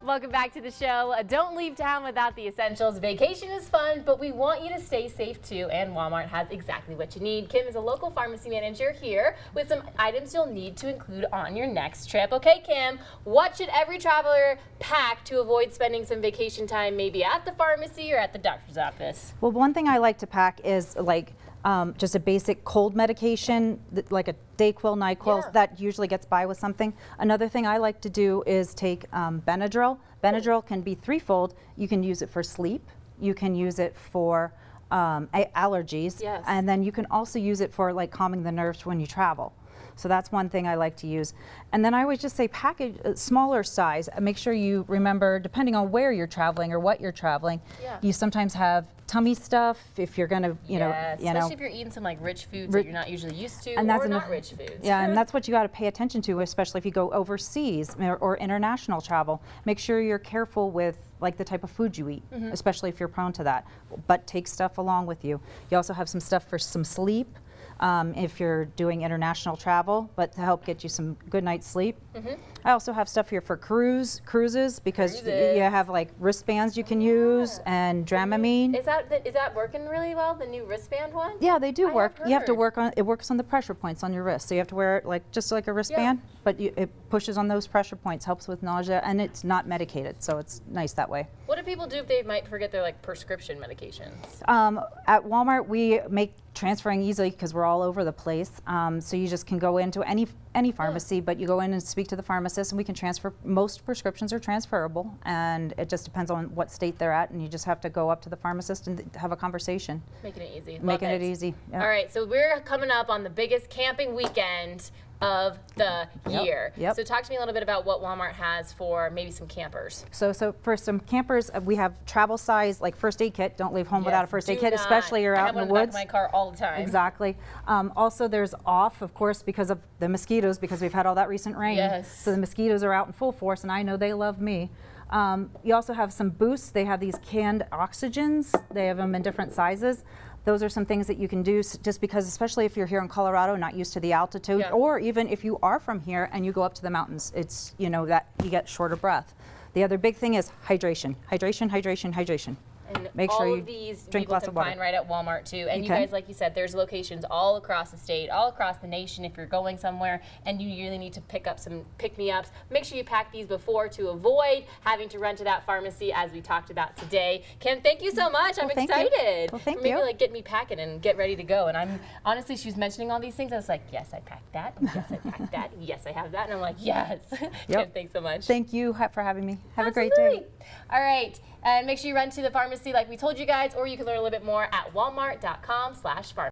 Welcome back to the show. Don't leave town without the essentials. Vacation is fun, but we want you to stay safe too, and Walmart has exactly what you need. Kim is a local pharmacy manager here with some items you'll need to include on your next trip. Okay, Kim, what should every traveler pack to avoid spending some vacation time maybe at the pharmacy or at the doctor's office? Well, one thing I like to pack is like just a basic cold medication, like a Dayquil, NyQuil, that usually gets by with something. Another thing I like to do is take Benadryl. Benadryl can be threefold. You can use it for sleep, you can use it for allergies, and then you can also use it for like calming the nerves when you travel. So that's one thing I like to use. And then I always just say package a smaller size. Make sure you remember, depending on where you're traveling or what you're traveling, you sometimes have tummy stuff if you're gonna, especially if you're eating some like rich foods that you're not usually used to, and or not rich foods. Yeah, and that's what you got to pay attention to, especially if you go overseas or international travel. Make sure you're careful with like the type of food you eat, especially if you're prone to that. But take stuff along with you. You also have some stuff for some sleep. If you're doing international travel, but to help get you some good night's sleep. I also have stuff here for cruises because you have like wristbands you can use and Dramamine. Is that working really well, the new wristband one? Yeah, they do work. You have to work on it. Works on the pressure points on your wrist, so you have to wear it like just like a wristband, but it pushes on those pressure points, helps with nausea, and it's not medicated, so it's nice that way. What do people do if they might forget their like prescription medications? At Walmart, we make transferring easily because we're all over the place. So you just can go into any pharmacy, but you go in and speak to the pharmacist, and we can transfer. Most prescriptions are transferable, and it just depends on what state they're at, and you just have to go up to the pharmacist and have a conversation. Making it easy. Making it easy. Yep. All right, so we're coming up on the biggest camping weekend of the year. So talk to me a little bit about what Walmart has for maybe some campers. So for some campers, we have travel size like first aid kit. Don't leave home without a first aid kit, especially you're out in the woods. I have one in the back of my car all the time. Exactly. Also, there's off, of course, because of the mosquitoes, because we've had all that recent rain. So the mosquitoes are out in full force, and I know they love me. You also have some boosts. They have these canned oxygens. They have them in different sizes. Those are some things that you can do just because, especially if you're here in Colorado, not used to the altitude, or even if you are from here and you go up to the mountains, it's, that you get shorter breath. The other big thing is hydration, hydration, hydration, hydration. And make all sure of you these drink people lots can of water. find right at Walmart too. And you guys, like you said, there's locations all across the state, all across the nation. If you're going somewhere and you really need to pick up some pick-me-ups, make sure you pack these before to avoid having to run to that pharmacy as we talked about today. Kim, thank you so much. I'm excited. Well, thank for maybe you. like get me packing and get ready to go. And I'm honestly, she was mentioning all these things. I was like, yes, I packed that. Yes, I packed that. Yes, I have that. And I'm like, yes. Kim, thanks so much. Thank you for having me. Have a great day. All right. And make sure you run to the pharmacy like we told you guys, or you can learn a little bit more at walmart.com/pharmacy.